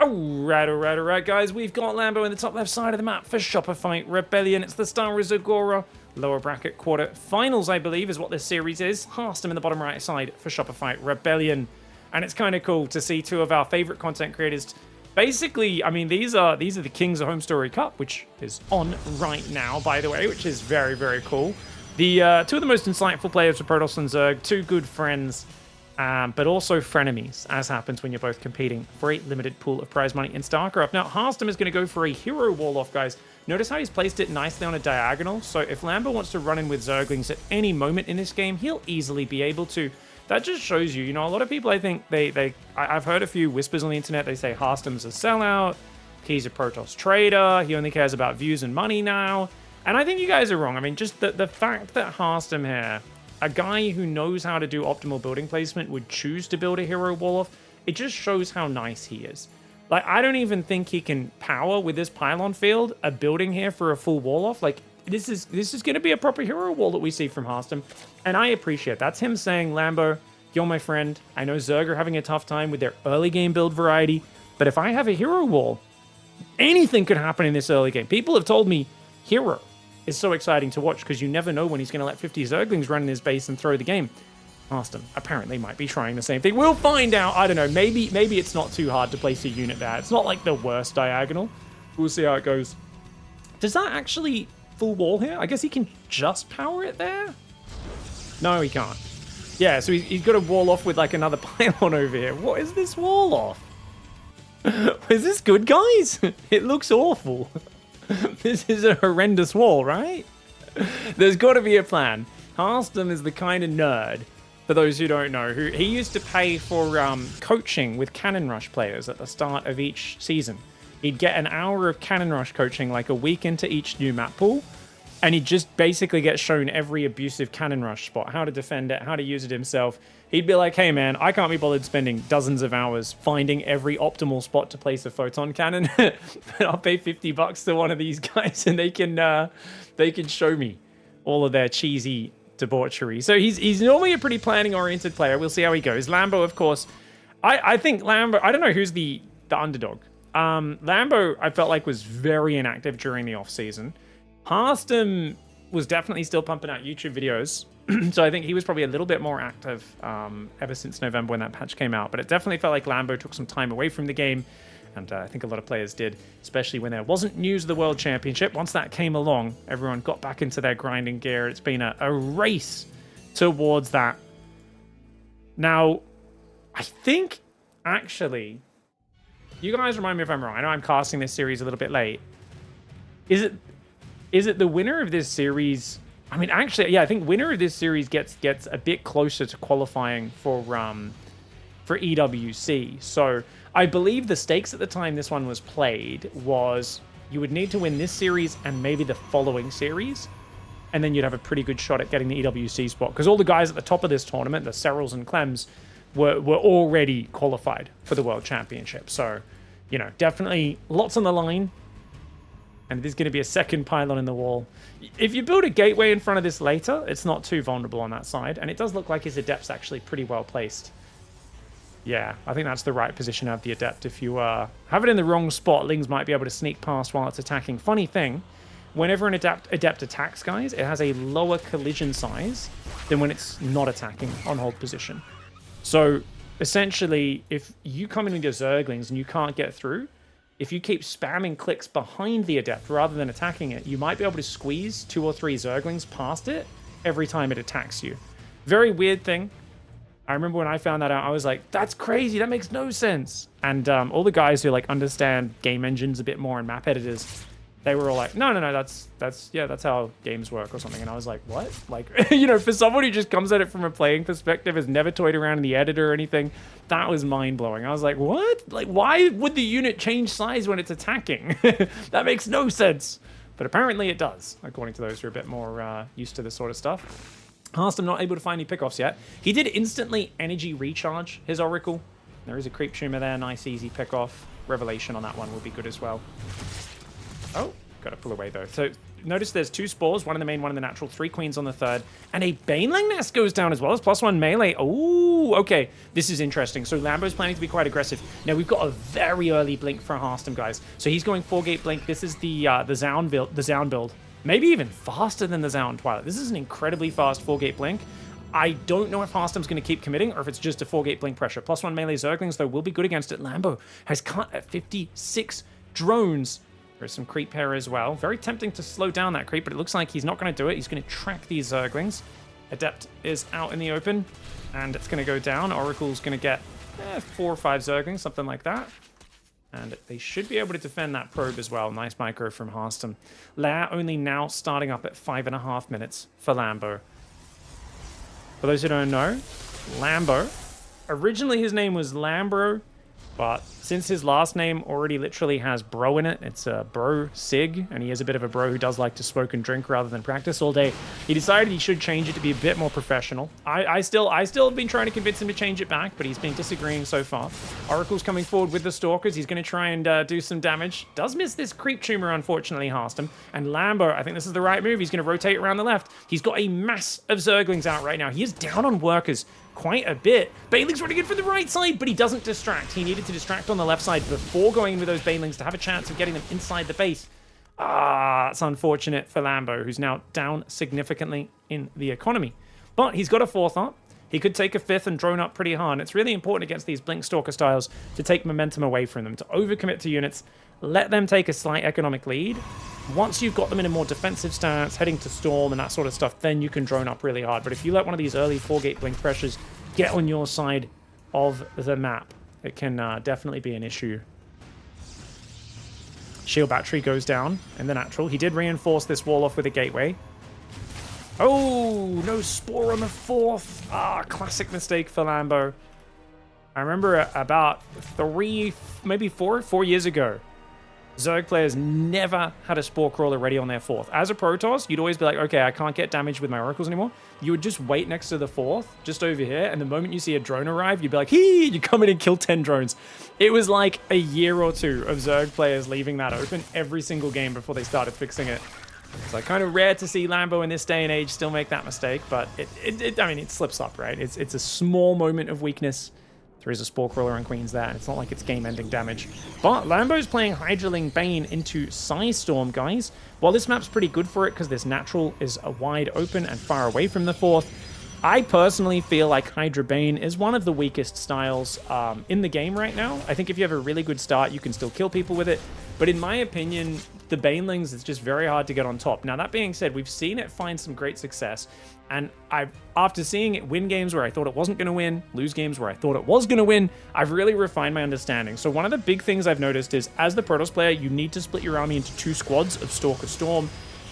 Alright, guys. We've got LAMBO in the top left side of the map for Shopify Rebellion. It's the Star Wars Agora lower bracket quarter finals, I believe, is what this series is. HARSTEM in the bottom right side for Shopify Rebellion. And it's kind of cool to see two of our favorite content creators. Basically, I mean, these are the Kings of Home Story Cup, which is on right now, by the way, which is very, very cool. The two of the most insightful players for Protoss and Zerg, two good friends, but also frenemies, as happens when you're both competing for a limited pool of prize money in StarCraft. Now, HARSTEM is going to go for a hero wall-off, guys. Notice how he's placed it nicely on a diagonal, so if LAMBO wants to run in with Zerglings at any moment in this game, he'll easily be able to. That just shows you, a lot of people, I think, I've heard a few whispers on the internet, they say HARSTEM's a sellout, he's a Protoss trader, he only cares about views and money now, and I think you guys are wrong. I mean, just the fact that HARSTEM here, a guy who knows how to do optimal building placement, would choose to build a hero wall-off, it just shows how nice he is. Like, I don't even think he can power with this pylon field a building here for a full wall-off. Like, this is going to be a proper hero wall that we see from HARSTEM, and I appreciate it. That's him saying, LAMBO, you're my friend. I know Zerg are having a tough time with their early game build variety, but if I have a hero wall, anything could happen in this early game. People have told me hero is so exciting to watch because you never know when he's going to let 50 Zerglings run in his base and throw the game. HARSTEM apparently might be trying the same thing. We'll find out. I don't know. Maybe it's not too hard to place a unit there. It's not like the worst diagonal. We'll see how it goes. Does that actually full wall here? I guess he can just power it there? No, he can't. Yeah, so he's got a wall off with like another pylon over here. What is this wall off? Is this good, guys? It looks awful. This is a horrendous wall, right? There's got to be a plan. HARSTEM is the kind of nerd, for those who don't know, who he used to pay for coaching with Cannon Rush players at the start of each season. He'd get an hour of Cannon Rush coaching like a week into each new map pool, and he'd just basically get shown every abusive Cannon Rush spot, how to defend it, how to use it himself. He'd be like, hey man, I can't be bothered spending dozens of hours finding every optimal spot to place a photon cannon, but I'll pay $50 to one of these guys and they can show me all of their cheesy debauchery. So he's normally a pretty planning-oriented player. We'll see how he goes. LAMBO, of course. I think LAMBO, I don't know who's the underdog. LAMBO, I felt like, was very inactive during the off-season. HARSTEM was definitely still pumping out YouTube videos, so I think he was probably a little bit more active ever since November when that patch came out. But it definitely felt like LAMBO took some time away from the game, and I think a lot of players did, especially when there wasn't news of the World Championship. Once that came along, everyone got back into their grinding gear. It's been a race towards that. Now, I think, actually, you guys remind me if I'm wrong. I know I'm casting this series a little bit late. Is it the winner of this series? I mean, actually, yeah, I think winner of this series gets a bit closer to qualifying for EWC. So I believe the stakes at the time this one was played was you would need to win this series and maybe the following series, and then you'd have a pretty good shot at getting the EWC spot, because all the guys at the top of this tournament, the Serrals and Clems, were already qualified for the World Championship. So, definitely lots on the line. And there's going to be a second pylon in the wall. If you build a gateway in front of this later, it's not too vulnerable on that side. And it does look like his Adept's actually pretty well placed. Yeah, I think that's the right position of the Adept. If you have it in the wrong spot, Lings might be able to sneak past while it's attacking. Funny thing, whenever an Adept attacks, guys, it has a lower collision size than when it's not attacking on hold position. So, essentially, if you come in with your Zerglings and you can't get through, if you keep spamming clicks behind the Adept rather than attacking it, you might be able to squeeze 2 or 3 Zerglings past it every time it attacks you. Very weird thing. I remember when I found that out, I was like, that's crazy, that makes no sense. And all the guys who understand game engines a bit more and map editors, they were all like, no, that's how games work or something. And I was like, what? Like, for someone who just comes at it from a playing perspective, has never toyed around in the editor or anything, that was mind-blowing. I was like, what? Like, why would the unit change size when it's attacking? That makes no sense. But apparently it does, according to those who are a bit more used to this sort of stuff. HARSTEM not able to find any pickoffs yet. He did instantly energy recharge his Oracle. There is a creep tumor there, nice easy pickoff. Revelation on that one will be good as well. Oh, Got to pull away, though. So notice there's 2 spores, 1 in the main, 1 in the natural, 3 queens on the 3rd, and a Baneling Nest goes down as well as +1 melee. Oh, okay. This is interesting. So Lambo's planning to be quite aggressive. Now, we've got a very early blink for HARSTEM, guys. So he's going 4-gate blink. This is the Zound build. Maybe even faster than the Zound Twilight. This is an incredibly fast 4-gate blink. I don't know if HARSTEM's going to keep committing or if it's just a 4-gate blink pressure. +1 melee Zerglings, though, will be good against it. Lambo has cut at 56 drones. There's some creep here as well. Very tempting to slow down that creep, but it looks like he's not going to do it. He's going to track these Zerglings. Adept is out in the open, and it's going to go down. Oracle's going to get 4 or 5 Zerglings, something like that. And they should be able to defend that probe as well. Nice micro from HARSTEM. Lair only now starting up at 5.5 minutes for Lambo. For those who don't know, Lambo, originally his name was Lambro, but since his last name already literally has bro in it, it's a bro sig, and he is a bit of a bro who does like to smoke and drink rather than practice all day, he decided he should change it to be a bit more professional. I still have been trying to convince him to change it back, but he's been disagreeing so far. Oracle's coming forward with the Stalkers. He's going to try and do some damage. Does miss this creep tumor, unfortunately, HARSTEM. And Lambo, I think this is the right move. He's going to rotate around the left. He's got a mass of Zerglings out right now. He is down on workers quite a bit. Baneling's running in from the right side, but he doesn't distract. He needed to distract on the left side before going in with those Banelings to have a chance of getting them inside the base. That's unfortunate for Lambo, who's now down significantly in the economy. But he's got a 4th up. He could take a 5th and drone up pretty hard. It's really important against these Blink Stalker styles to take momentum away from them, to overcommit to units, let them take a slight economic lead. Once you've got them in a more defensive stance, heading to Storm and that sort of stuff, then you can drone up really hard. But if you let one of these early 4-gate blink pressures get on your side of the map, it can definitely be an issue. Shield battery goes down in the natural. He did reinforce this wall off with a gateway. Oh, no spore on the 4th. Classic mistake for Lambo. I remember about 3, maybe 4 years ago, Zerg players never had a Spore Crawler ready on their 4th. As a Protoss, you'd always be like, okay, I can't get damage with my Oracles anymore. You would just wait next to the 4th, just over here, and the moment you see a drone arrive, you'd be like, hee, you come in and kill 10 drones. It was like a year or 2 of Zerg players leaving that open every single game before they started fixing it. It's like kind of rare to see Lambo in this day and age still make that mistake, but I mean, it slips up, right? It's a small moment of weakness. There is a Spore Crawler on Queens there, and it's not like it's game-ending damage. But Lambo's playing Hydraling Bane into Psystorm, guys. While this map's pretty good for it, because this natural is wide open and far away from the 4th, I personally feel like Hydra Bane is one of the weakest styles in the game right now. I think if you have a really good start, you can still kill people with it. But in my opinion, the Banelings, it's just very hard to get on top. Now, that being said, we've seen it find some great success. And after seeing it win games where I thought it wasn't going to win, lose games where I thought it was going to win, I've really refined my understanding. So one of the big things I've noticed is, as the Protoss player, you need to split your army into 2 squads of Stalker Storm.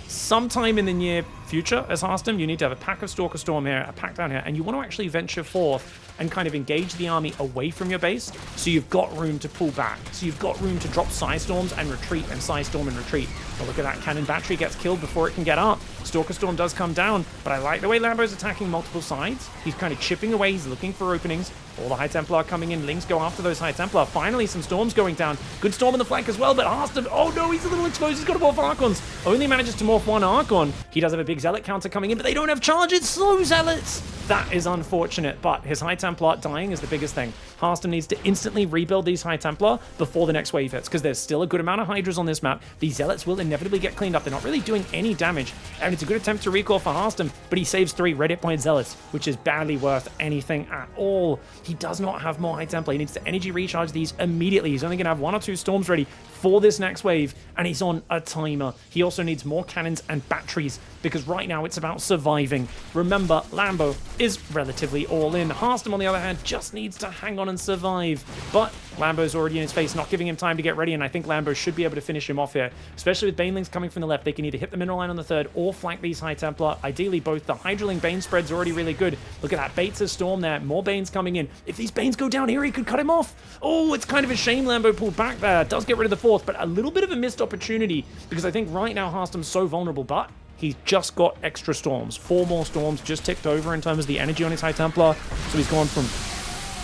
Sometime in the near future, as HARSTEM, you need to have a pack of Stalker Storm here, a pack down here, and you want to actually venture forth and kind of engage the army away from your base, so you've got room to pull back. So you've got room to drop Psystorms and retreat, and Psystorm and retreat. But look at that, Cannon Battery gets killed before it can get up. Stalker Storm does come down, but I like the way Lambo's attacking multiple sides. He's kind of chipping away, he's looking for openings. All the High Templar coming in, Lings go after those High Templar. Finally, some Storms going down. Good Storm in the flank as well, but HARSTEM, oh no, he's a little exposed, he's got to morph Archons. Only manages to morph 1 Archon. He does have a big Zealot counter coming in, but they don't have charge, it's slow Zealots. That is unfortunate, but his High Templar dying is the biggest thing. HARSTEM needs to instantly rebuild these High Templar before the next wave hits, because there's still a good amount of Hydras on this map. These Zealots will inevitably get cleaned up. They're not really doing any damage, and it's a good attempt to recall for HARSTEM, but he saves 3 red hit point Zealots, which is barely worth anything at all. He does not have more High Templar. He needs to energy recharge these immediately. He's only going to have 1 or 2 Storms ready for this next wave, and he's on a timer. He also needs more cannons and batteries, because right now it's about surviving. Remember, Lambo is relatively all in. HARSTEM, on the other hand, just needs to hang on and survive. But Lambo's already in his face, not giving him time to get ready, and I think Lambo should be able to finish him off here, especially with Banelings coming from the left. They can either hit the mineral line on the 3rd or flank these High Templar. Ideally, both. The Hydraling Bane spread's already really good. Look at that, Bates' Storm there. More Banes coming in. If these Banes go down here, he could cut him off. Oh, it's kind of a shame Lambo pulled back there. Does get rid of the 4th, but a little bit of a missed opportunity, because I think right now HARSTEM's so vulnerable, but he's just got extra Storms. 4 more Storms just ticked over in terms of the energy on his High Templar, so he's gone from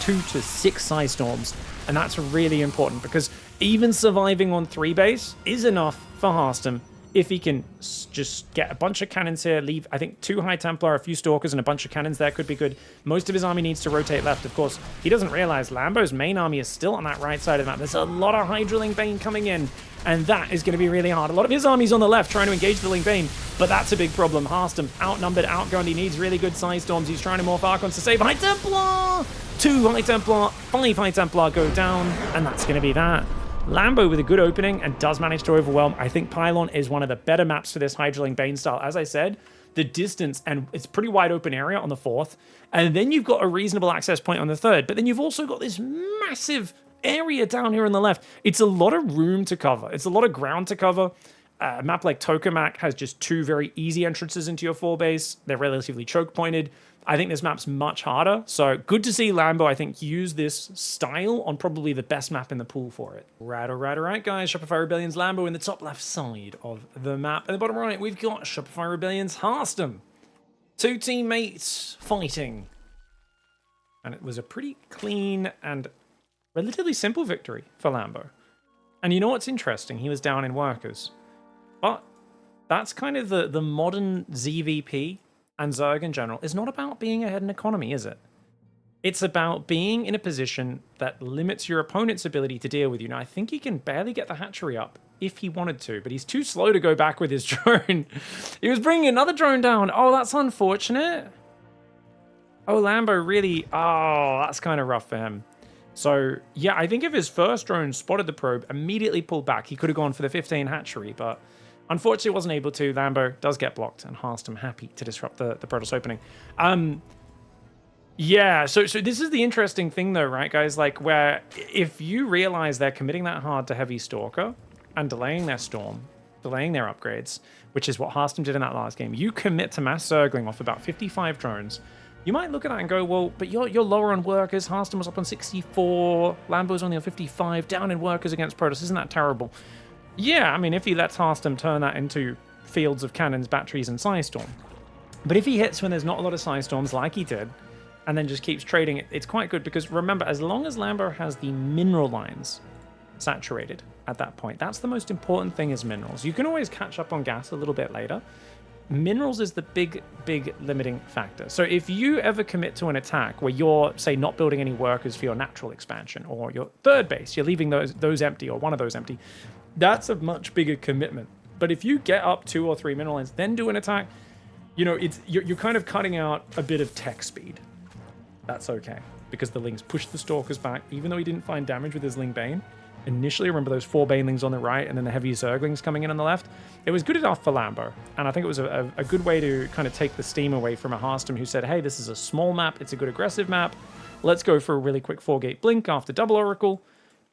2 to 6 Psystorms, and that's really important, because even surviving on 3 base is enough for HARSTEM If he can just get a bunch of cannons here, leave, I think, 2 High Templar, a few Stalkers, and a bunch of cannons there could be good. Most of his army needs to rotate left, of course. He doesn't realize Lambo's main army is still on that right side of the map. There's a lot of Hydra Ling Bane coming in, and that is going to be really hard. A lot of his army's on the left trying to engage the Ling Bane, but that's a big problem. HARSTEM, outnumbered, outgunned. He needs really good Side Storms. He's trying to morph Archons to save High Templar! 2 High Templar, 5 High Templar go down, and that's going to be that. Lambo with a good opening and does manage to overwhelm. I think Pylon is one of the better maps for this Hydra Ling Bane style. As I said, the distance, and it's pretty wide open area on the 4th, and then you've got a reasonable access point on the 3rd, but then you've also got this massive area down here on the left. It's a lot of room to cover. It's a lot of ground to cover. A map like Tokamak has just 2 very easy entrances into your 4 base. They're relatively choke pointed. I think this map's much harder, so good to see Lambo, I think, use this style on probably the best map in the pool for it. Right, all right, guys. Shopify Rebellion's Lambo in the top left side of the map. In the bottom right, we've got Shopify Rebellion's HARSTEM. 2 teammates fighting. And it was a pretty clean and relatively simple victory for Lambo. And you know what's interesting? He was down in workers. But that's kind of the modern ZVP and Zerg in general is not about being ahead in economy, is it? It's about being in a position that limits your opponent's ability to deal with you. Now, I think he can barely get the hatchery up if he wanted to, but he's too slow to go back with his drone. He was bringing another drone down. Oh, that's unfortunate. Oh, Lambo really... Oh, that's kind of rough for him. So, yeah, I think if his first drone spotted the probe, immediately pulled back, he could have gone for the 15 hatchery, but... Unfortunately, wasn't able to. Lambo does get blocked, and HARSTEM happy to disrupt the Protoss opening. Yeah, so this is the interesting thing, though, right, guys? Like, where if you realize they're committing that hard to Heavy Stalker and delaying their Storm, delaying their upgrades, which is what HARSTEM did in that last game, you commit to mass Zergling off about 55 drones. You might look at that and go, well, but you're lower on workers. HARSTEM was up on 64. Lambo's only on 55. Down in workers against Protoss. Isn't that terrible? Yeah, I mean, if he lets HARSTEM turn that into fields of cannons, batteries, and Psystorm. But if he hits when there's not a lot of Psystorms, like he did, and then just keeps trading, it's quite good, because remember, as long as Lambo has the mineral lines saturated at that point, that's the most important thing is minerals. You can always catch up on gas a little bit later. Minerals is the big limiting factor. So if you ever commit to an attack where you're, say, not building any workers for your natural expansion, or your 3rd base, you're leaving those empty, or one of those empty, that's a much bigger commitment. But if you get up 2 or 3 mineral lines, then do an attack, you know, you're kind of cutting out a bit of tech speed. That's okay, because the Lings pushed the Stalkers back, even though he didn't find damage with his Ling Bane. Initially, remember those 4 Banelings on the right, and then the heavy Zerglings coming in on the left? It was good enough for Lambo, and I think it was a good way to kind of take the steam away from a HARSTEM who said, hey, this is a small map, it's a good aggressive map, let's go for a really quick 4-gate blink after double Oracle.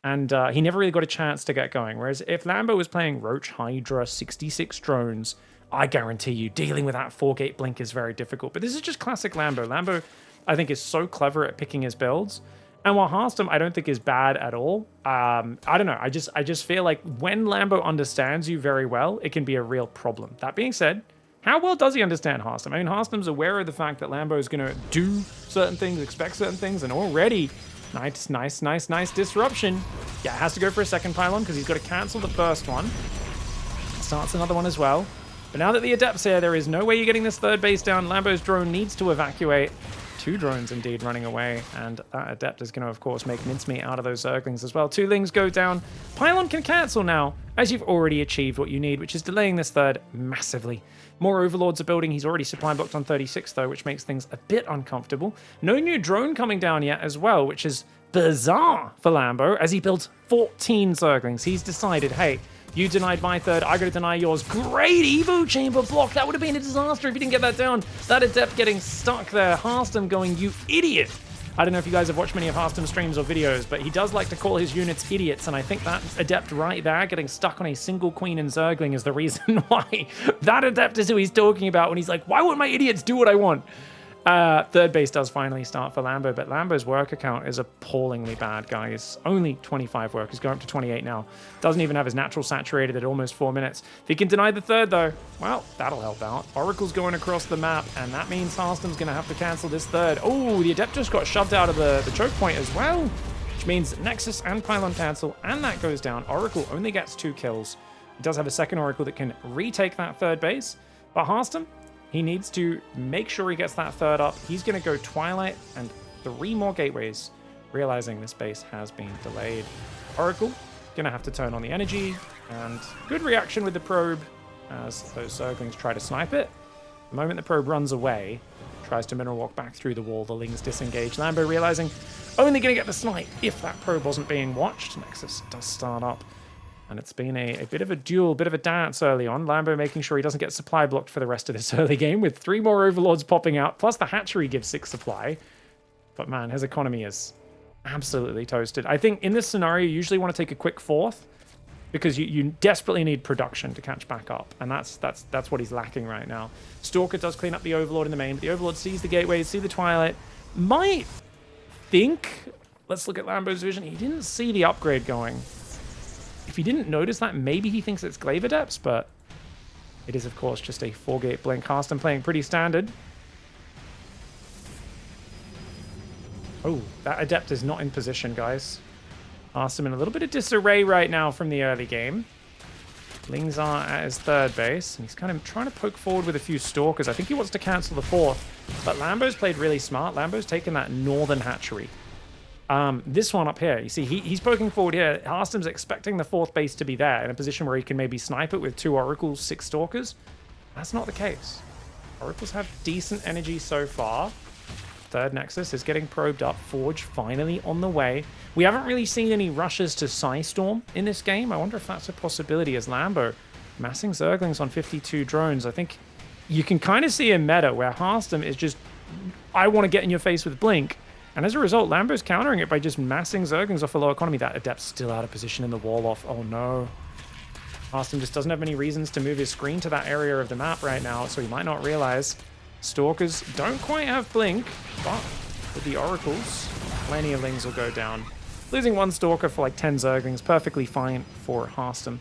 And he never really got a chance to get going. Whereas if Lambo was playing Roach Hydra, 66 drones, I guarantee you dealing with that 4-gate blink is very difficult. But this is just classic Lambo. Lambo, I think, is so clever at picking his builds. And while HARSTEM, I don't think is bad at all. I don't know. I just feel like when Lambo understands you very well, it can be a real problem. That being said, how well does he understand HARSTEM? I mean, HARSTEM's aware of the fact that Lambo is going to do certain things, expect certain things, and already... Nice disruption. Yeah, has to go for a second pylon because he's got to cancel the first one. Starts another one as well. But now that the Adept's here, there is no way you're getting this 3rd base down. Lambo's drone needs to evacuate. 2 drones indeed running away, and that Adept is going to, of course, make mincemeat out of those Zerglings as well. 2 Lings go down. Pylon can cancel now, as you've already achieved what you need, which is delaying this 3rd massively. More Overlords are building. He's already supply blocked on 36, though, which makes things a bit uncomfortable. No new drone coming down yet as well, which is bizarre for Lambo, as he builds 14 Zerglings. He's decided, hey, you denied my 3rd, I gotta deny yours. Great Evo Chamber block. That would have been a disaster if you didn't get that down. That Adept getting stuck there. HARSTEM going, you idiot. I don't know if you guys have watched many of HARSTEM's streams or videos, but he does like to call his units idiots, and I think that Adept right there, getting stuck on a single Queen and Zergling, is the reason why. That Adept is who he's talking about when he's like, why won't my idiots do what I want? 3rd base does finally start for Lambo, but Lambo's worker count is appallingly bad, guys. Only 25 workers, going up to 28 now. Doesn't even have his natural saturated at almost 4 minutes. If he can deny the 3rd, though, well, that'll help out. Oracle's going across the map, and that means HARSTEM's going to have to cancel this 3rd. Oh, the Adept just got shoved out of the choke point as well, which means Nexus and Pylon cancel, and that goes down. Oracle only gets 2 kills. He does have a second Oracle that can retake that third base, but HARSTEM, he needs to make sure he gets that third up. He's going to go Twilight and 3 more gateways, realizing this base has been delayed. Oracle going to have to turn on the energy, and good reaction with the probe as those Zerglings try to snipe it. The moment the probe runs away, tries to mineral walk back through the wall, the Lings disengage. Lambo realizing only going to get the snipe if that probe wasn't being watched. Nexus does start up. And it's been a bit of a duel, bit of a dance early on. Lambo making sure he doesn't get supply blocked for the rest of this early game with 3 more Overlords popping out, plus the hatchery gives 6 supply. But man, his economy is absolutely toasted. I think in this scenario, you usually want to take a quick 4th because you desperately need production to catch back up. And that's what he's lacking right now. Stalker does clean up the Overlord in the main, but the Overlord sees the gateways, see the Twilight. Might think, let's look at Lambo's vision. He didn't see the upgrade going. If he didn't notice that, maybe he thinks it's Glaive Adepts, but it is, of course, just a 4-gate blink. HARSTEM playing pretty standard. Oh, that Adept is not in position, guys. HARSTEM in a little bit of disarray right now from the early game. Lings are at his third base, and he's kind of trying to poke forward with a few Stalkers. I think he wants to cancel the 4th, but Lambo's played really smart. Lambo's taken that northern hatchery. This one up here, you see, he's poking forward here. HARSTEM's expecting the 4th base to be there in a position where he can maybe snipe it with 2 Oracles, 6 Stalkers. That's not the case. Oracles have decent energy so far. Third Nexus is getting probed up. Forge finally on the way. We haven't really seen any rushes to Psystorm in this game. I wonder if that's a possibility as Lambo massing Zerglings on 52 drones. I think you can kind of see a meta where HARSTEM is just, I want to get in your face with Blink. And as a result, Lambo's countering it by just massing Zerglings off a low economy. That Adept's still out of position in the wall off. Oh no. HARSTEM just doesn't have many reasons to move his screen to that area of the map right now, so he might not realize. Stalkers don't quite have Blink, but with the Oracles, plenty of Lings will go down. Losing 1 Stalker for like 10 Zerglings, perfectly fine for HARSTEM,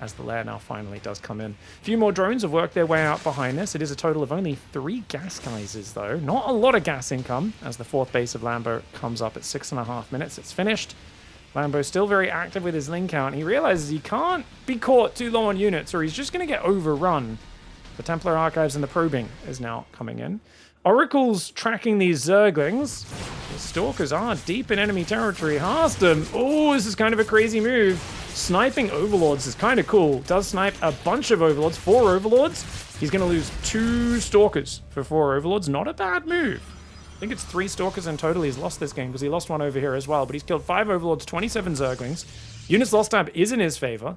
as the lair now finally does come in. A few more drones have worked their way out behind this. It is a total of only 3 gas geysers, though. Not a lot of gas income, as the 4th base of Lambo comes up at 6.5 minutes. It's finished. Lambo's still very active with his Ling count. He realizes he can't be caught too low on units, or he's just going to get overrun. The Templar Archives and the probing is now coming in. Oracle's tracking these Zerglings. The Stalkers are deep in enemy territory. HARSTEM, oh, this is kind of a crazy move. Sniping Overlords is kind of cool. Does snipe a bunch of Overlords, 4 Overlords. He's going to lose 2 Stalkers for 4 Overlords. Not a bad move. I think it's 3 Stalkers in total he's lost this game, because he lost 1 over here as well. But he's killed 5 Overlords, 27 Zerglings. Units lost tab is in his favor.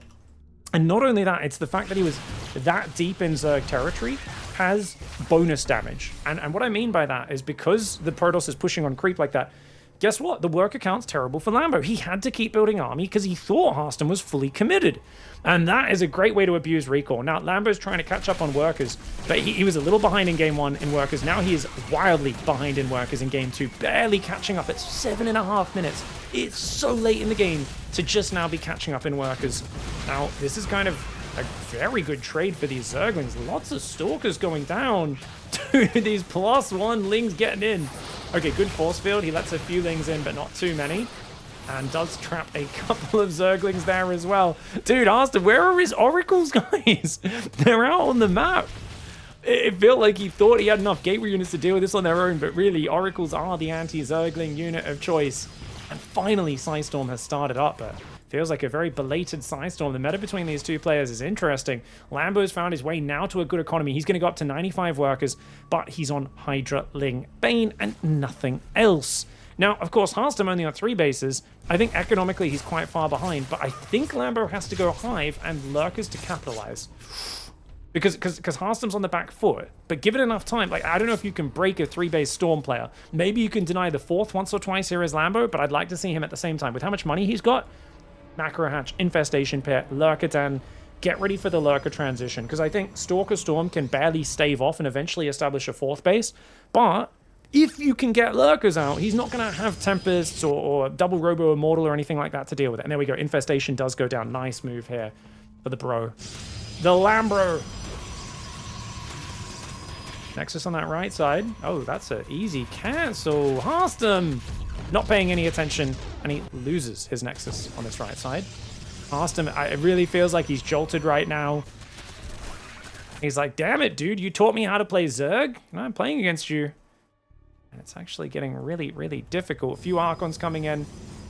And not only that, it's the fact that he was that deep in Zerg territory has bonus damage. And what I mean by that is because the Protoss is pushing on creep like that, guess what? The worker count's terrible for Lambo. He had to keep building army because he thought HARSTEM was fully committed. And that is a great way to abuse recall. Now, Lambo's trying to catch up on workers, but he was a little behind in game 1 in workers. Now he is wildly behind in workers in game 2, barely catching up at 7.5 minutes. It's so late in the game to just now be catching up in workers. Now, this is kind of a very good trade for these Zerglings. Lots of Stalkers going down. Dude, these +1 Lings getting in. Okay, good force field. He lets a few Lings in, but not too many. And does trap a couple of Zerglings there as well. Dude, HARSTEM, where are his Oracles, guys? They're out on the map. It felt like he thought he had enough gateway units to deal with this on their own, but really, Oracles are the anti-Zergling unit of choice. And finally, Psystorm has started up, but feels like a very belated Psystorm. The meta between these 2 players is interesting. Lambo's found his way now to a good economy. He's going to go up to 95 workers, but he's on Hydra, Ling, Bane, and nothing else. Now, of course, HARSTEM only on 3 bases. I think economically he's quite far behind, but I think Lambo has to go Hive and Lurkers to capitalize. Because HARSTEM's on the back foot, but given enough time, like, I don't know if you can break a 3-base Storm player. Maybe you can deny the 4th once or twice here as Lambo, but I'd like to see him at the same time. With how much money he's got, Macro Hatch, Infestation Pit, Lurker Den, get ready for the Lurker transition, because I think Stalker Storm can barely stave off and eventually establish a 4th base, but if you can get Lurkers out, he's not going to have Tempests or double Robo Immortal or anything like that to deal with it. And there we go. Infestation does go down. Nice move here for the bro. The Lambro. Nexus on that right side. Oh, that's an easy cancel. HARSTEM not paying any attention, and he loses his Nexus on this right side. HARSTEM, it really feels like he's jolted right now. He's like, damn it, dude, you taught me how to play Zerg, and I'm playing against you. And it's actually getting really, really difficult. A few Archons coming in.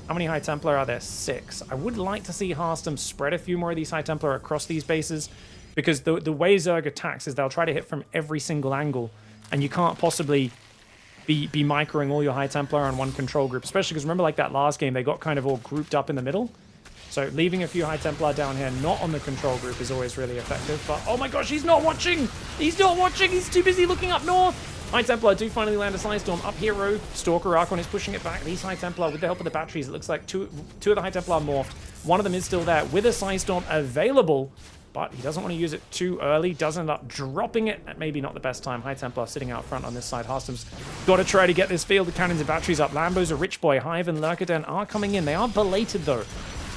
How many High Templar are there? 6. I would like to see HARSTEM spread a few more of these High Templar across these bases, because the way Zerg attacks is they'll try to hit from every single angle, and you can't possibly be microing all your High Templar on one control group, especially because remember, like that last game, they got kind of all grouped up in the middle. So leaving a few High Templar down here, not on the control group, is always really effective. But oh my gosh, he's not watching! He's not watching! He's too busy looking up north! High Templar do finally land a Psystorm up hero. Stalker Archon is pushing it back. These High Templar, with the help of the batteries, it looks like two of the High Templar morphed. One of them is still there with a Psystorm available, but he doesn't want to use it too early. Does end up dropping it at maybe not the best time. High Templar sitting out front on this side. HARSTEM's got to try to get this field of cannons and batteries up. Lambo's a rich boy. Hive and Lurkerden are coming in. They are belated though.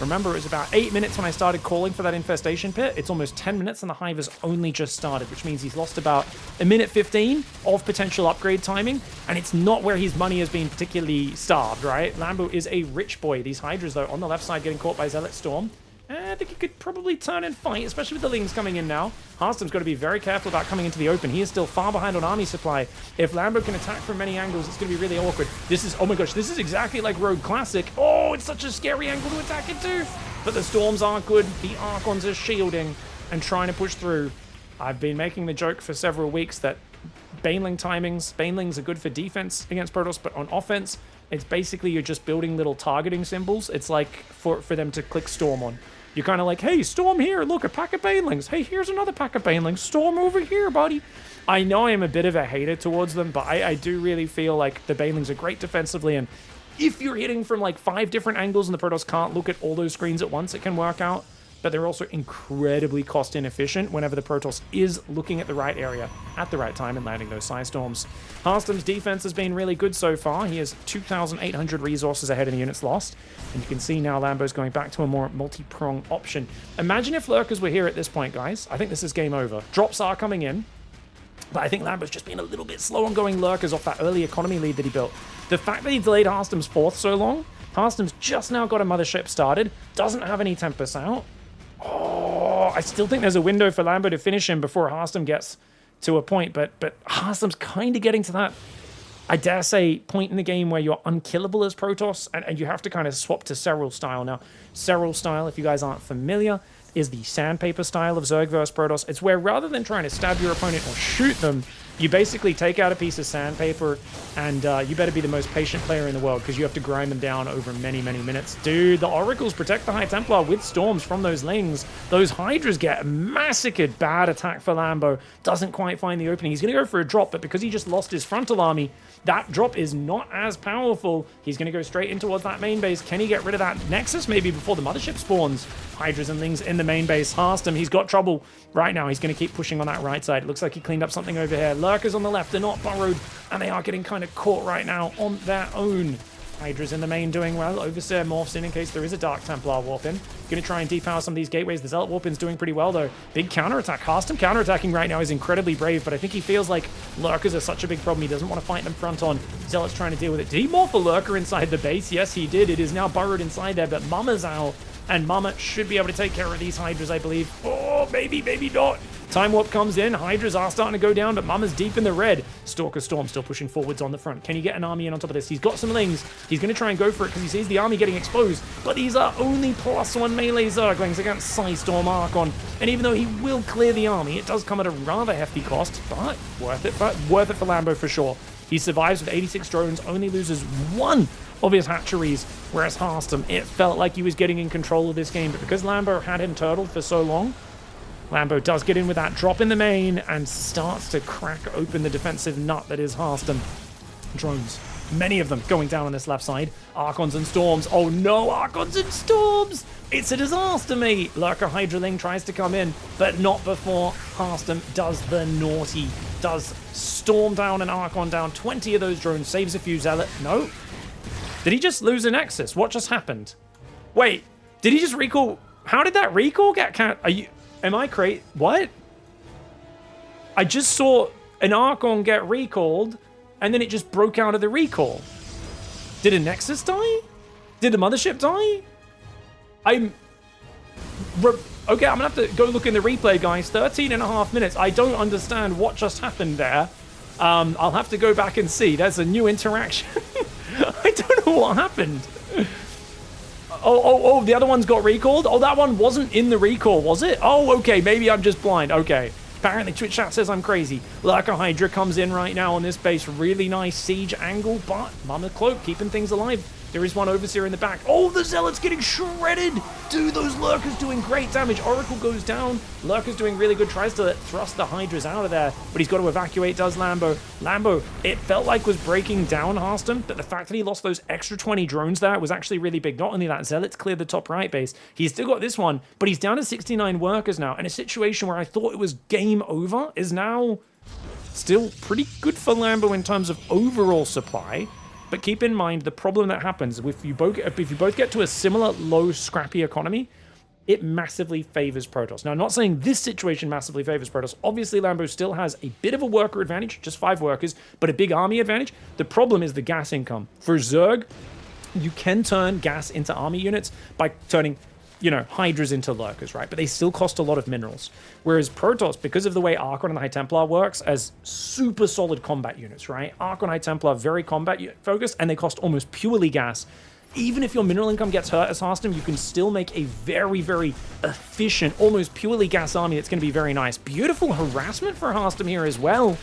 Remember, it was about 8 minutes when I started calling for that infestation pit. It's almost 10 minutes and the Hive has only just started, which means he's lost about 1:15 of potential upgrade timing, and it's not where his money has been particularly starved, right? Lambo is a rich boy. These Hydras, though, on the left side getting caught by Zealot Storm. I think he could probably turn and fight, especially with the Lings coming in now. HARSTEM's got to be very careful about coming into the open. He is still far behind on army supply. If Lambo can attack from many angles, it's going to be really awkward. This is, oh my gosh, this is exactly like Rogue Classic. Oh, it's such a scary angle to attack into. But the Storms aren't good. The Archons are shielding and trying to push through. I've been making the joke for several weeks that Baneling timings, Banelings are good for defense against Protoss, but on offense, it's basically you're just building little targeting symbols. It's like for them to click Storm on. You're kind of like, hey, Storm here, look, a pack of Banelings. Hey, here's another pack of Banelings. Storm over here, buddy. I know I am a bit of a hater towards them, but I do really feel like the Banelings are great defensively, and if you're hitting from like 5 different angles and the Protoss can't look at all those screens at once, it can work out. But they're also incredibly cost inefficient whenever the Protoss is looking at the right area at the right time and landing those Psystorms. HARSTEM's defense has been really good so far. He has 2,800 resources ahead in the units lost. And you can see now Lambo's going back to a more multi-prong option. Imagine if Lurkers were here at this point, guys. I think this is game over. Drops are coming in. But I think Lambo's just been a little bit slow on going Lurkers off that early economy lead that he built. The fact that he delayed HARSTEM's 4th so long, HARSTEM's just now got a Mothership started, doesn't have any Tempest out. Oh, I still think there's a window for Lambo to finish him before HARSTEM gets to a point, but HARSTEM's kind of getting to that, I dare say, point in the game where you're unkillable as Protoss, and you have to kind of swap to Serral style. Now, Serral style, if you guys aren't familiar, is the sandpaper style of Zerg versus Protoss. It's where rather than trying to stab your opponent or shoot them, you basically take out a piece of sandpaper, and you better be the most patient player in the world because you have to grind them down over many, many minutes. Dude, the Oracles protect the High Templar with Storms from those Lings. Those Hydras get massacred. Bad attack for Lambo. Doesn't quite find the opening. He's going to go for a drop, but because he just lost his frontal army, that drop is not as powerful. He's going to go straight in towards that main base. Can he get rid of that Nexus maybe before the Mothership spawns? Hydras and Lings in the main base. HARSTEM, he's got trouble right now. He's going to keep pushing on that right side. It looks like he cleaned up something over here. Lurkers on the left. They're not burrowed, and they are getting kind of caught right now on their own. Hydra's in the main doing well. Overseer morphs in case there is a Dark Templar warp in. Going to try and depower some of these gateways. The Zealot warp in's doing pretty well, though. Big counterattack. HARSTEM counterattacking right now is incredibly brave, but I think he feels like Lurkers are such a big problem. He doesn't want to fight them front on. Zealot's trying to deal with it. Did he morph a Lurker inside the base? Yes, he did. It is now burrowed inside there, but Mama's out, and Mama should be able to take care of these Hydras, I believe. Oh, maybe not. Time Warp comes in. Hydras are starting to go down, but Mama's deep in the red. Stalker Storm still pushing forwards on the front. Can he get an army in on top of this? He's got some Lings. He's going to try and go for it because he sees the army getting exposed. But these are only +1 melee Zerglings against Psystorm Archon. And even though he will clear the army, it does come at a rather hefty cost, but worth it for Lambo for sure. He survives with 86 drones, only loses 1 of his hatcheries, whereas HARSTEM, it felt like he was getting in control of this game, but because Lambo had him turtled for so long, Lambo does get in with that drop in the main and starts to crack open the defensive nut that is HARSTEM. Drones. Many of them going down on this left side. Archons and Storms. Oh no, Archons and Storms! It's a disaster, mate! Lurker Hydraling tries to come in, but not before HARSTEM does the naughty. Does Storm down and Archon down. 20 of those drones. Saves a few Zealot. No. Did he just lose a Nexus? What just happened? Wait, did he just recall? How did that recall get count? Am I crazy? What? I just saw an Archon get recalled, and then it just broke out of the recall. Did a Nexus die? Did the Mothership die? Okay, I'm gonna have to go look in the replay, guys. 13.5 minutes. I don't understand what just happened there. I'll have to go back and see. There's a new interaction. I don't know what happened. Oh, the other one's got recalled? Oh, that one wasn't in the recall, was it? Oh, okay, maybe I'm just blind. Okay. Apparently, Twitch chat says I'm crazy. Lurker Hydra comes in right now on this base. Really nice siege angle, but Mama Cloak keeping things alive. There is one Overseer in the back. Oh, the Zealot's getting shredded. Dude, those Lurkers doing great damage. Oracle goes down. Lurker's doing really good. Tries to thrust the Hydras out of there, but he's got to evacuate, does Lambo. Lambo, it felt like was breaking down HARSTEM, but the fact that he lost those extra 20 drones there was actually really big. Not only that, Zealot's cleared the top right base. He's still got this one, but he's down to 69 workers now. And a situation where I thought it was game over is now still pretty good for Lambo in terms of overall supply. But keep in mind the problem that happens if you both get to a similar low scrappy economy, it massively favors Protoss. Now, I'm not saying this situation massively favors Protoss. Obviously, Lambo still has a bit of a worker advantage, just 5 workers, but a big army advantage. The problem is the gas income. For Zerg, you can turn gas into army units by turning, you know, Hydras into Lurkers, right? But they still cost a lot of minerals. Whereas Protoss, because of the way Archon and the High Templar works as super solid combat units, right? Archon and High Templar very combat focused, and they cost almost purely gas. Even if your mineral income gets hurt as HARSTEM, you can still make a very, very efficient, almost purely gas army that's going to be very nice. Beautiful harassment for HARSTEM here as well.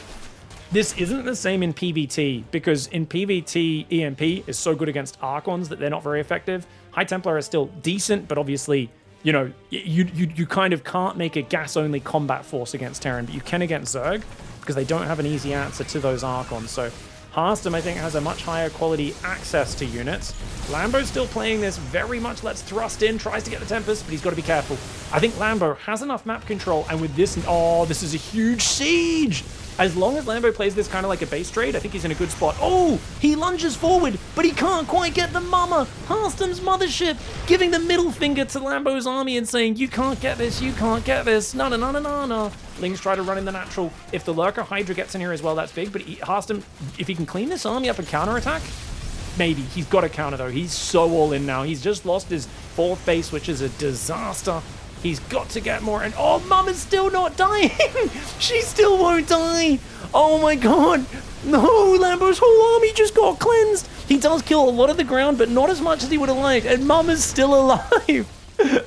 This isn't the same in PvT, because in PvT, EMP is so good against Archons that they're not very effective. High Templar is still decent, but obviously, you know, you kind of can't make a gas-only combat force against Terran, but you can against Zerg, because they don't have an easy answer to those Archons. So HARSTEM, I think, has a much higher quality access to units. Lambo's still playing this very much let's thrust in, tries to get the Tempest, but he's got to be careful. I think Lambo has enough map control, and with this, oh, this is a huge siege! As long as Lambo plays this kind of like a base trade, I think he's in a good spot. Oh, he lunges forward, but he can't quite get the mama. HARSTEM's Mothership giving the middle finger to Lambo's army and saying, you can't get this, you can't get this. No, no, no, no, no, no. Lings try to run in the natural. If the Lurker Hydra gets in here as well, that's big. But HARSTEM, if he can clean this army up and counterattack, maybe. He's got to counter, though. He's so all in now. He's just lost his 4th base, which is a disaster. He's got to get more, and oh, Mama's still not dying. She still won't die. Oh my god. No, Lambo's whole army just got cleansed. He does kill a lot of the ground, but not as much as he would have liked, and Mama's still alive.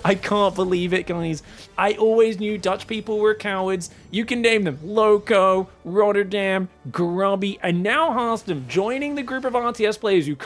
I can't believe it, guys. I always knew Dutch people were cowards. You can name them Loco, Rotterdam, Grubby, and now HARSTEM joining the group of RTS players who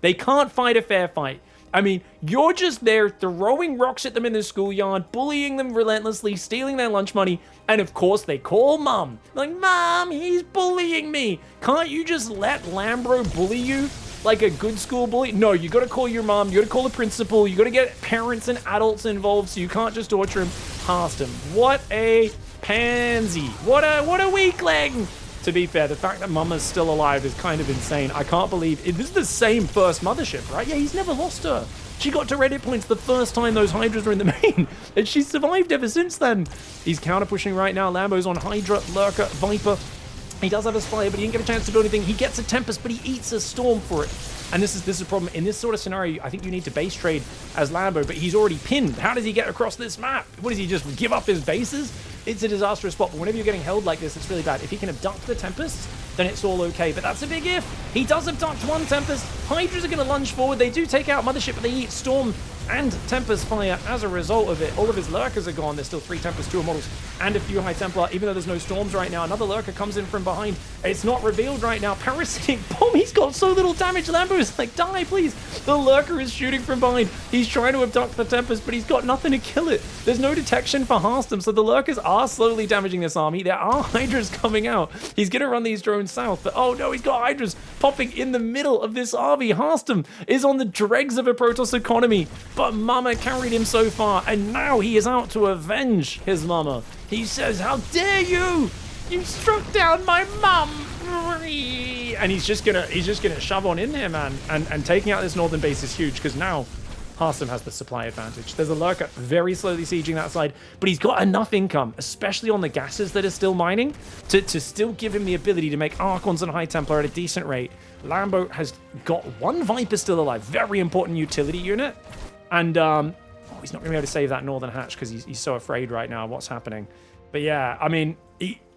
they can't fight a fair fight. I mean, you're just there throwing rocks at them in the schoolyard, bullying them relentlessly, stealing their lunch money, and of course they call Mum. Like, Mom, he's bullying me. Can't you just let Lambro bully you like a good school bully? No, you gotta call your mom, you gotta call the principal, you gotta get parents and adults involved, so you can't just torture him. HARSTEM, what a pansy. What a weakling. To be fair, the fact that Mama's still alive is kind of insane. I can't believe this is the same first Mothership, right? Yeah, he's never lost her. She got to Reddit points the first time those Hydras were in the main, and she's survived ever since then. He's counter pushing right now. Lambo's on Hydra, Lurker, Viper. He does have a Spire, but he didn't get a chance to build anything. He gets a Tempest, but he eats a Storm for it. And this is a problem. In this sort of scenario, I think you need to base trade as Lambo, but he's already pinned. How does he get across this map? What does he just give up his bases? It's a disastrous spot, but whenever you're getting held like this, it's really bad. If he can abduct the Tempests, then it's all okay. But that's a big if. He does abduct one Tempest. Hydras are going to lunge forward. They do take out Mothership, but they eat Storm and Tempest fire as a result of it. All of his Lurkers are gone. There's still 3 Tempest, 2 models, and a few High Templar, even though there's no Storms right now. Another Lurker comes in from behind. It's not revealed right now. Parasitic Bomb, he's got so little damage. Lambo is like, die, please. The Lurker is shooting from behind. He's trying to abduct the Tempest, but he's got nothing to kill it. There's no detection for HARSTEM, so the Lurkers are slowly damaging this army. There are Hydras coming out. He's going to run these drones south, but oh no, he's got Hydras popping in the middle of this army. HARSTEM is on the dregs of a Protoss economy, but Mama carried him so far, and now he is out to avenge his Mama. He says, how dare you! You struck down my mum! And he's just gonna shove on in here, man. And taking out this northern base is huge, because now HARSTEM has the supply advantage. There's a Lurker very slowly sieging that side, but he's got enough income, especially on the gases that are still mining, to still give him the ability to make Archons and High Templar at a decent rate. Lambo has got 1 Viper still alive, very important utility unit. And Oh, he's not going to be able to save that northern hatch because he's so afraid right now of what's happening. But yeah, I mean,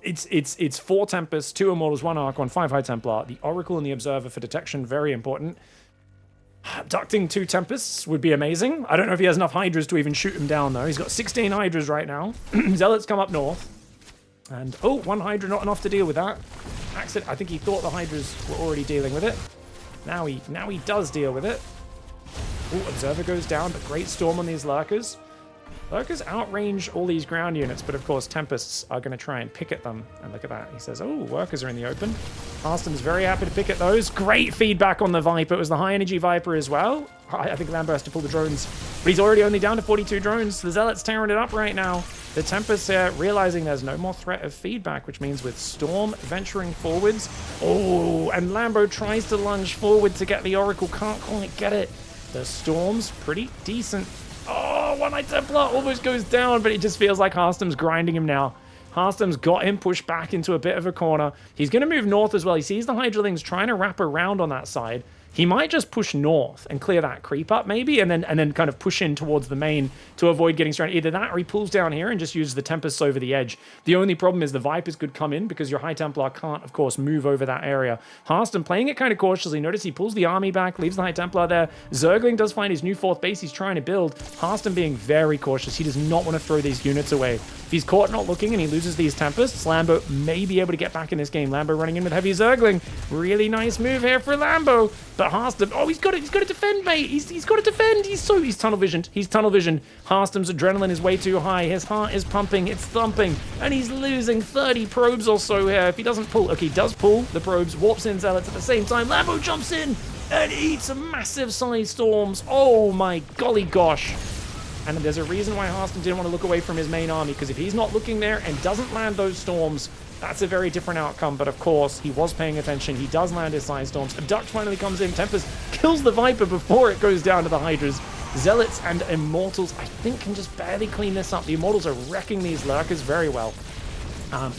it's 4 Tempests, 2 Immortals, 1 Archon, 5 High Templar. The Oracle and the Observer for detection, very important. Abducting 2 Tempests would be amazing. I don't know if he has enough Hydras to even shoot him down, though. He's got 16 Hydras right now. Zealots come up north. And, oh, 1 Hydra, not enough to deal with that. Accident. I think he thought the Hydras were already dealing with it. Now he does deal with it. Oh, Observer goes down, but great storm on these Lurkers. Lurkers outrange all these ground units, but of course Tempests are going to try and pick at them. And look at that. He says, oh, Workers are in the open. HARSTEM's very happy to pick at those. Great feedback on the Viper. It was the high energy Viper as well. I think Lambo has to pull the drones, but he's already only down to 42 drones. The Zealots tearing it up right now. The Tempests here realizing there's no more threat of feedback, which means with Storm venturing forwards. Oh, and Lambo tries to lunge forward to get the Oracle. Can't quite get it. The Storm's pretty decent. Oh, 1 High Templar almost goes down, but it just feels like HARSTEM's grinding him now. HARSTEM's got him pushed back into a bit of a corner. He's going to move north as well. He sees the Hydralings trying to wrap around on that side. He might just push north and clear that creep up maybe, and then kind of push in towards the main to avoid getting surrounded. Either that or he pulls down here and just uses the Tempests over the edge. The only problem is the Vipers could come in because your High Templar can't, of course, move over that area. HARSTEM playing it kind of cautiously. Notice he pulls the army back, leaves the High Templar there. Zergling does find his new 4th base he's trying to build. HARSTEM being very cautious. He does not want to throw these units away. If he's caught not looking and he loses these Tempests, Lambo may be able to get back in this game. Lambo running in with heavy Zergling. Really nice move here for Lambo. But HARSTEM, oh, he's got to defend, mate. He's got to defend. He's tunnel visioned. He's tunnel visioned. HARSTEM's adrenaline is way too high. His heart is pumping. It's thumping. And he's losing 30 probes or so here. If he doesn't pull, okay, he does pull the probes, warps in Zealots at the same time. Lambo jumps in and eats a massive size storms. Oh my golly gosh. And there's a reason why HARSTEM didn't want to look away from his main army, because if he's not looking there and doesn't land those storms, that's a very different outcome. But of course, he was paying attention. He does land his side storms. Abduct finally comes in. Tempest kills the Viper before it goes down to the Hydras. Zealots and Immortals, I think, can just barely clean this up. The Immortals are wrecking these Lurkers very well.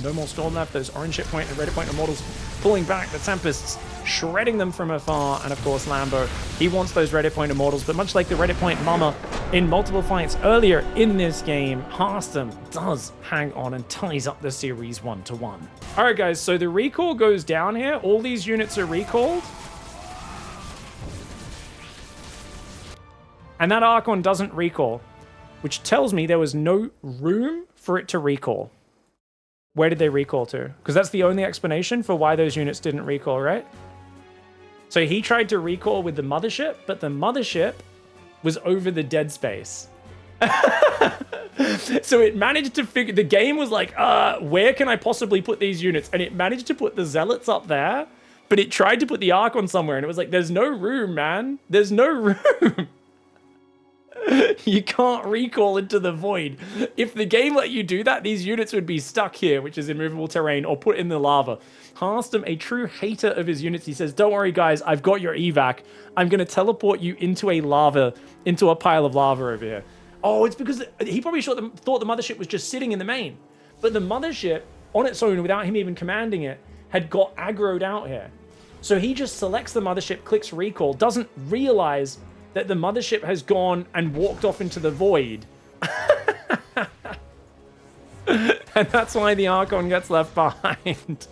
No more Storm left. Those orange hit point and red hit point Immortals pulling back. The Tempests shredding them from afar. And of course, Lambo, he wants those red hit point Immortals. But much like the red hit point Mama in multiple fights earlier in this game, HARSTEM does hang on and ties up the series 1-1. All right, guys, so the recall goes down here. All these units are recalled. And that Archon doesn't recall, which tells me there was no room for it to recall. Where did they recall to? Because that's the only explanation for why those units didn't recall, right? So he tried to recall with the Mothership, but the Mothership was over the dead space. So it managed to figure, the game was like, where can I possibly put these units? And it managed to put the Zealots up there, but it tried to put the Archon somewhere, and it was like, there's no room, man. There's no room. You can't recall into the void. If the game let you do that, these units would be stuck here, which is immovable terrain, or put in the lava. HARSTEM, a true hater of his units, he says, don't worry, guys, I've got your evac. I'm going to teleport you into a pile of lava over here. Oh, it's because he probably thought the Mothership was just sitting in the main. But the Mothership, on its own, without him even commanding it, had got aggroed out here. So he just selects the Mothership, clicks recall, doesn't realize that the Mothership has gone and walked off into the void. And that's why the Archon gets left behind.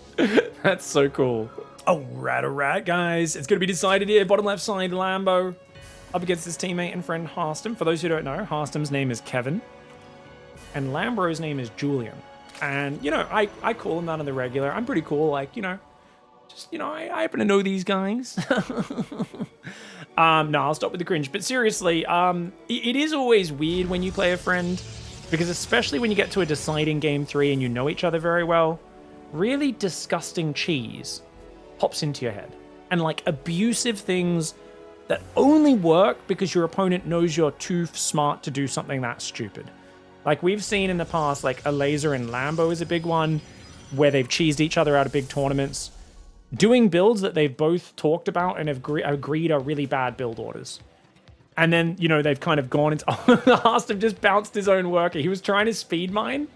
That's so cool. Oh, rat, guys. It's going to be decided here. Bottom left side, Lambo up against his teammate and friend HARSTEM. For those who don't know, HARSTEM's name is Kevin. And Lambo's name is Julian. And, you know, I call him that on the regular. I'm pretty cool. Like, you know, just, you know, I happen to know these guys. No, I'll stop with the cringe. But seriously, it is always weird when you play a friend, because especially when you get to a deciding game 3 and you know each other very well, really disgusting cheese pops into your head. And like abusive things that only work because your opponent knows you're too smart to do something that stupid. Like we've seen in the past, like a Laser and Lambo is a big one, where they've cheesed each other out of big tournaments. Doing builds that they've both talked about and have agreed are really bad build orders. And then, you know, they've kind of gone into... HARSTEM just bounced his own worker. He was trying to speed mine.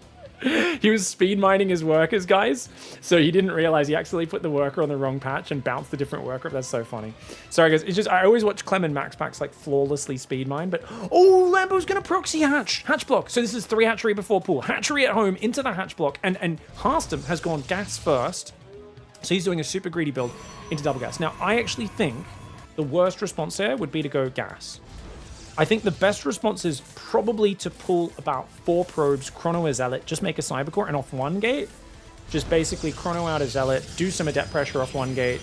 He was speed mining his workers, guys. So he didn't realize he accidentally put the worker on the wrong patch and bounced the different worker up. That's so funny. Sorry, guys. It's just, I always watch Clem and Max Packs like flawlessly speed mine, but oh, Lambo's going to proxy hatch block. So this is 3 hatchery before pool. Hatchery at home into the hatch block. And HARSTEM has gone gas first. So he's doing a super greedy build into double gas. Now, I actually think the worst response here would be to go gas. I think the best response is probably to pull about 4 probes, chrono a zealot, just make a cybercore, and off 1 gate, just basically chrono out a zealot, do some adept pressure off 1 gate,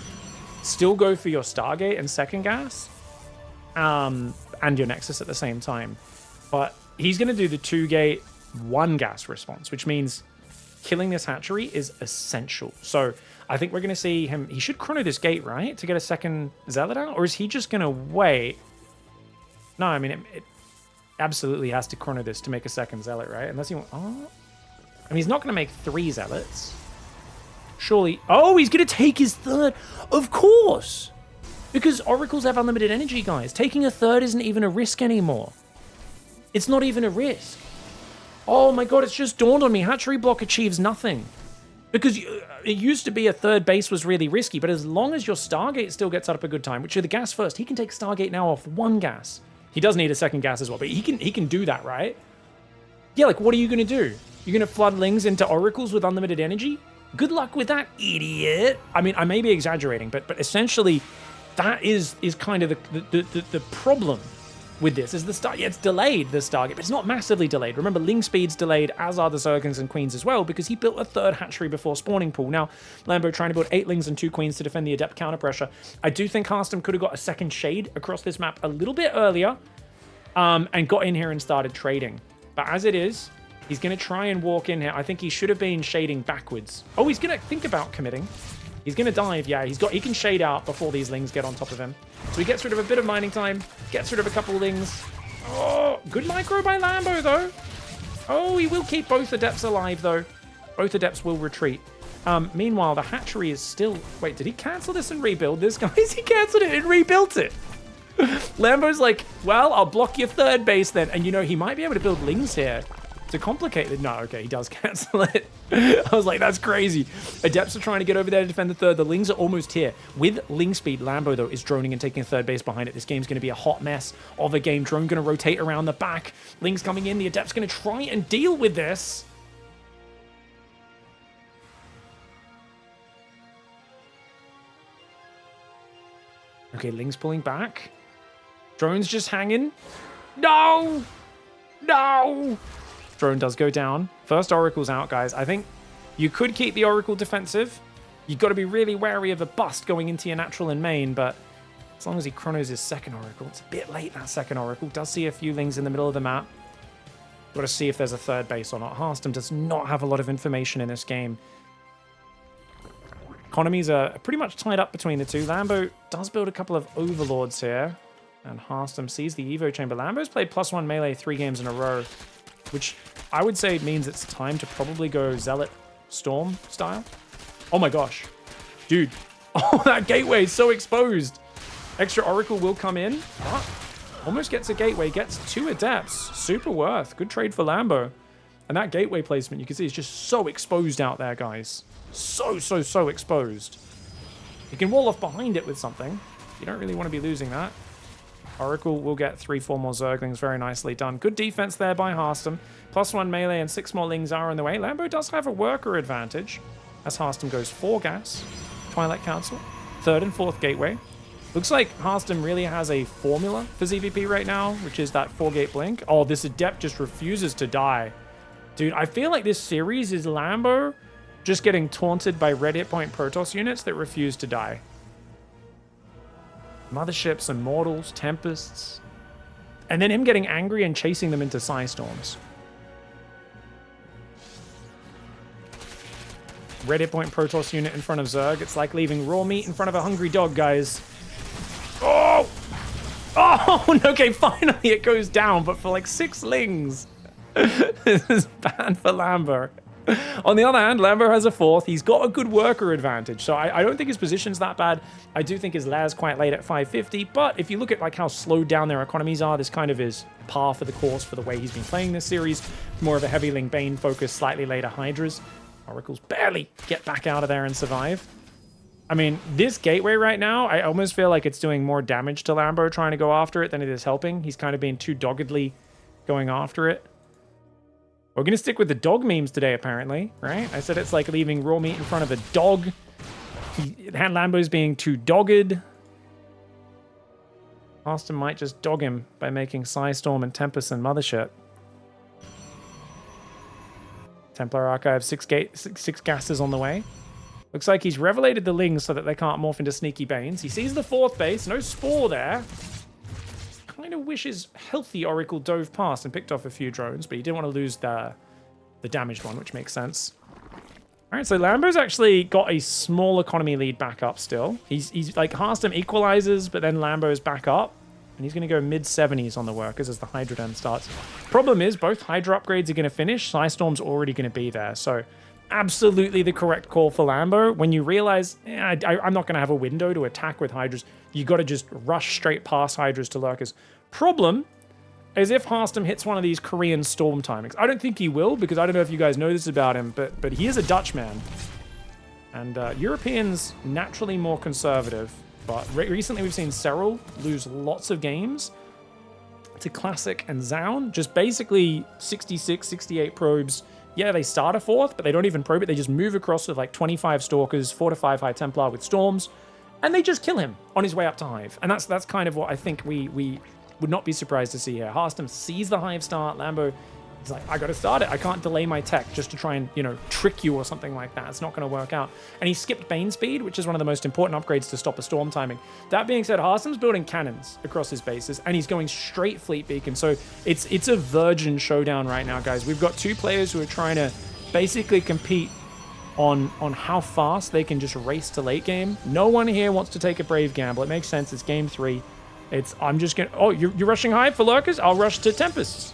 still go for your Stargate and second gas, and your Nexus at the same time. But he's going to do the 2 gate, 1 gas response, which means killing this hatchery is essential. So I think we're going to see him, he should chrono this gate, right, to get a second zealot out? Or is he just going to wait? No, I mean, it absolutely has to chrono this to make a second zealot, right? Unless he wants... Oh. I mean, he's not going to make 3 zealots. Surely... Oh, he's going to take his 3rd. Of course! Because oracles have unlimited energy, guys. Taking a 3rd isn't even a risk anymore. It's not even a risk. Oh my god, it's just dawned on me. Hatchery block achieves nothing. Because it used to be a 3rd base was really risky, but as long as your Stargate still gets up a good time, which are the gas first, he can take Stargate now off 1 gas. He does need a second gas as well, but he can do that, right? Yeah, like, what are you going to do? You're going to flood Lings into oracles with unlimited energy? Good luck with that, idiot. I mean, I may be exaggerating, but essentially, that is kind of the problem with this. Is the Star? Yeah, it's delayed, the Stargate, but it's not massively delayed. Remember, Ling speed's delayed, as are the Zerglings and Queens as well, because he built a 3rd hatchery before spawning pool. Now, Lambo trying to build 8 Lings and 2 Queens to defend the Adept counter pressure. I do think HARSTEM could have got a second shade across this map a little bit earlier, and got in here and started trading. But as it is, he's going to try and walk in here. I think he should have been shading backwards. Oh, he's going to think about committing. He's going to dive. Yeah, he can shade out before these Lings get on top of him. So he gets rid of a bit of mining time, gets rid of a couple Lings. Oh, good micro by Lambo, though. Oh, he will keep both Adepts alive, though. Both Adepts will retreat. Meanwhile, the hatchery is still... Wait, did he cancel this and rebuild this, guys? He canceled it and rebuilt it. Lambo's like, well, I'll block your 3rd base then. And, you know, he might be able to build Lings here to complicate it. No, okay, he does cancel it. I was like, that's crazy. Adepts are trying to get over there to defend the 3rd. The Lings are almost here. With Ling speed, Lambo, though, is droning and taking a 3rd base behind it. This game's going to be a hot mess of a game. Drone going to rotate around the back. Ling's coming in. The Adept's going to try and deal with this. Okay, Ling's pulling back. Drone's just hanging. No! No! Drone does go down. First Oracle's out, guys. I think you could keep the Oracle defensive. You've got to be really wary of a bust going into your natural and main, but as long as he chronos his second Oracle, it's a bit late, that second Oracle. Does see a few Lings in the middle of the map. Got to see if there's a 3rd base or not. HARSTEM does not have a lot of information in this game. Economies are pretty much tied up between the two. Lambo does build a couple of Overlords here, and HARSTEM sees the Evo Chamber. Lambo's played +1 melee 3 games in a row, which I would say means it's time to probably go Zealot Storm style. Oh my gosh. Dude. Oh, that gateway is so exposed. Extra Oracle will come in. Almost gets a gateway. Gets 2 Adepts. Super worth. Good trade for Lambo. And that gateway placement, you can see, is just so exposed out there, guys. So exposed. You can wall off behind it with something. You don't really want to be losing that. Oracle will get 3-4 more Zerglings. Very nicely done. Good defense there by HARSTEM. +1 melee and 6 more Lings are on the way. Lambo does have a worker advantage as HARSTEM goes 4 gas. Twilight Council. 3rd and 4th gateway. Looks like HARSTEM really has a formula for ZVP right now, which is that 4-gate blink. Oh, this Adept just refuses to die. Dude, I feel like this series is Lambo just getting taunted by red hit point Protoss units that refuse to die. Motherships, Immortals, Tempests, and then him getting angry and chasing them into Psystorms. Red hit point Protoss unit in front of Zerg. It's like leaving raw meat in front of a hungry dog, guys. Oh! Oh, okay, finally it goes down, but for like 6 Lings. This is bad for Lambo. On the other hand, Lambo has a 4th. He's got a good worker advantage, so I don't think his position's that bad. I do think his lair's quite late at 550, but if you look at like how slowed down their economies are, this kind of is par for the course for the way he's been playing this series. More of a heavy Ling Bane focus, slightly later Hydras. Oracles barely get back out of there and survive. I mean, this gateway right now, I almost feel like it's doing more damage to Lambo trying to go after it than it is helping. He's kind of being too doggedly going after it. We're going to stick with the dog memes today, apparently, right? I said it's like leaving raw meat in front of a dog. Lambo's being too dogged. HARSTEM might just dog him by making Psystorm and Tempest and Mothership. Templar Archive, 6 gases on the way. Looks like he's revelated the Lings so that they can't morph into Sneaky Banes. He sees the 4th base, no Spore there. Kind of wishes healthy Oracle dove past and picked off a few drones, but he didn't want to lose the damaged one, which makes sense. All right, so Lambo's actually got a small economy lead back up still. He's like HARSTEM equalizes, but then Lambo's back up, and he's going to go mid-70s on the workers as the Hydra Den starts. Problem is, both Hydra upgrades are going to finish. Psystorm's already going to be there, so absolutely the correct call for Lambo. When you realize, I'm not going to have a window to attack with Hydras, you got to just rush straight past Hydras to Lurkers. Problem is if HARSTEM hits one of these Korean storm timings. I don't think he will, because I don't know if you guys know this about him, but he is a Dutchman. And Europeans naturally more conservative, but recently we've seen Serral lose lots of games to Classic and Zaun. Just basically 66, 68 probes. Yeah, they start a 4th, but they don't even probe it. They just move across with like 25 Stalkers, 4 to 5 High Templar with Storms, and they just kill him on his way up to Hive. And that's kind of what I think we would not be surprised to see here. HARSTEM sees the Hive start. Lambo is like, I got to start it. I can't delay my tech just to try and, you know, trick you or something like that. It's not going to work out. And he skipped Bane Speed, which is one of the most important upgrades to stop a storm timing. That being said, HARSTEM's building cannons across his bases, and he's going straight Fleet Beacon. So it's a virgin showdown right now, guys. We've got 2 players who are trying to basically compete on how fast they can just race to late game. No one here wants to take a brave gamble. It makes sense. It's game 3. I'm just going to... Oh, you're rushing Hive for Lurkers? I'll rush to Tempests.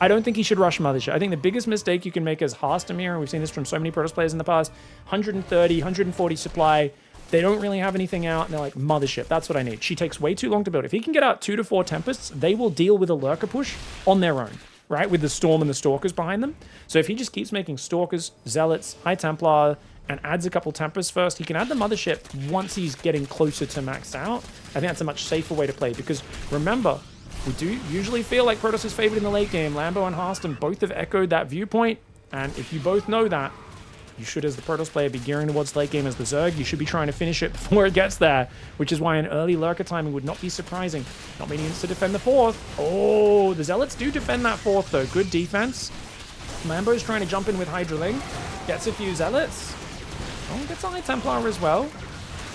I don't think he should rush Mothership. I think the biggest mistake you can make as HARSTEM here, and we've seen this from so many Protoss players in the past, 130, 140 supply. They don't really have anything out, and they're like, Mothership, that's what I need. She takes way too long to build. If he can get out 2 to 4 Tempests, they will deal with a Lurker push on their own, right? With the Storm and the Stalkers behind them. So if he just keeps making Stalkers, Zealots, High Templar, and adds a couple Tempests first, he can add the Mothership once he's getting closer to maxed out. I think that's a much safer way to play, because remember, we do usually feel like Protoss is favored in the late game. Lambo and HARSTEM both have echoed that viewpoint, and if you both know that, you should, as the Protoss player, be gearing towards late game as the Zerg. You should be trying to finish it before it gets there, which is why an early Lurker timing would not be surprising. Not many units to defend the 4th. Oh, the Zealots do defend that 4th, though. Good defense. Lambo's trying to jump in with Hydraling. Gets a few Zealots. Oh, gets a High Templar as well.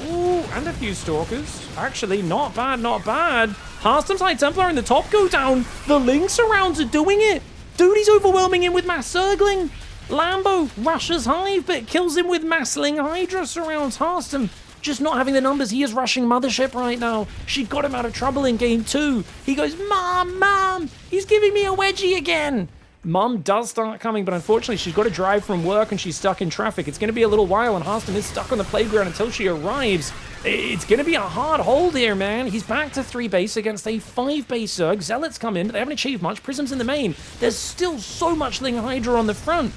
Ooh, and a few Stalkers. Actually, not bad, not bad. HARSTEM's High Templar in the top go down. The Ling surrounds are doing it. Dude, he's overwhelming him with Mass Zergling. Lambo rushes Hive, but kills him with Mass Ling. Hydra surrounds HARSTEM. Just not having the numbers. He is rushing Mothership right now. She got him out of trouble in game 2. He goes, Mom, he's giving me a wedgie again. Mum does start coming, but unfortunately she's got to drive from work and she's stuck in traffic. It's going to be a little while, and HARSTEM is stuck on the playground until she arrives. It's going to be a hard hold here, man. He's back to 3 base against a 5 base Zerg. Zealots come in, but they haven't achieved much. Prism's in the main. There's still so much Ling Hydra on the front.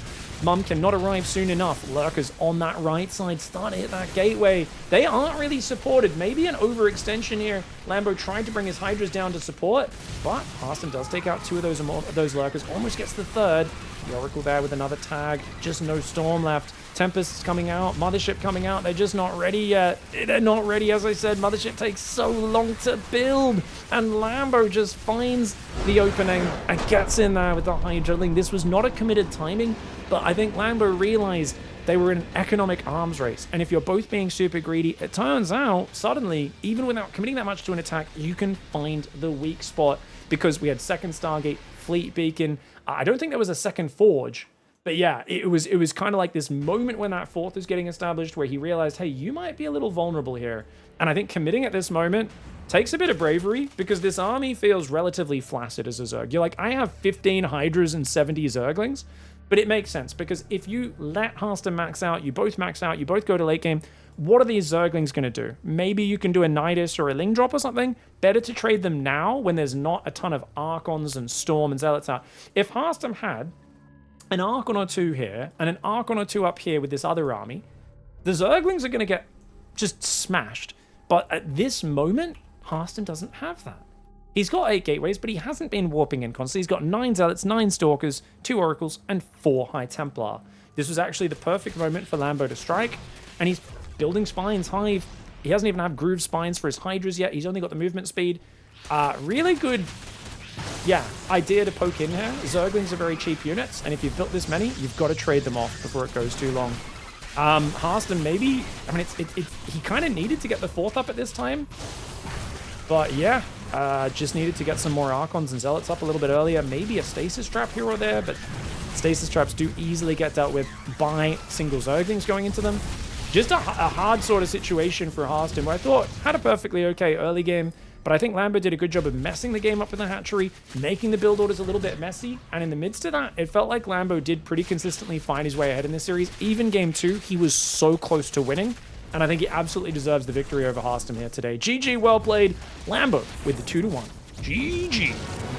Mum cannot arrive soon enough. Lurkers on that right side start to hit that gateway. They aren't really supported. Maybe an overextension here. Lambo tried to bring his Hydras down to support, but HARSTEM does take out 2 of those Lurkers. Almost gets the 3rd. The Oracle there with another tag. Just no Storm left. Tempest's coming out. Mothership coming out. They're just not ready yet. They're not ready, as I said. Mothership takes so long to build. And Lambo just finds the opening and gets in there with the Hydraling. This was not a committed timing, but I think Lambo realized they were in an economic arms race. And if you're both being super greedy, it turns out, suddenly, even without committing that much to an attack, you can find the weak spot. Because we had second Stargate, Fleet Beacon. I don't think there was a second Forge. But yeah, it was kind of like this moment when that 4th is getting established where he realized, hey, you might be a little vulnerable here. And I think committing at this moment takes a bit of bravery, because this army feels relatively flaccid as a Zerg. You're like, I have 15 Hydras and 70 Zerglings. But it makes sense, because if you let HARSTEM max out, you both max out, you both go to late game, what are these Zerglings going to do? Maybe you can do a Nidus or a Ling Drop or something? Better to trade them now when there's not a ton of Archons and Storm and Zealots out. If HARSTEM had an Archon or two here, and an Archon or two up here with this other army, the Zerglings are going to get just smashed. But at this moment, HARSTEM doesn't have that. He's got 8 gateways, but he hasn't been warping in constantly. He's got 9 Zealots, 9 Stalkers, 2 Oracles, and 4 High Templar. This was actually the perfect moment for Lambo to strike, and he's building Spines, Hive. He hasn't even had Groove Spines for his Hydras yet. He's only got the movement speed. Really good, idea to poke in here. Zerglings are very cheap units, and if you've built this many, you've got to trade them off before it goes too long. HARSTEM maybe, I mean, he kind of needed to get the 4th up at this time, but yeah, just needed to get some more Archons and Zealots up a little bit earlier. Maybe a Stasis Trap here or there, but Stasis Traps do easily get dealt with by single Zerglings going into them. Just a hard sort of situation for HARSTEM, where I thought had a perfectly okay early game, but I think Lambo did a good job of messing the game up with the hatchery, making the build orders a little bit messy, and in the midst of that, it felt like Lambo did pretty consistently find his way ahead in this series. Even game 2, he was so close to winning, and I think he absolutely deserves the victory over HARSTEM here today. GG, well played. Lambo with the 2-1. GG.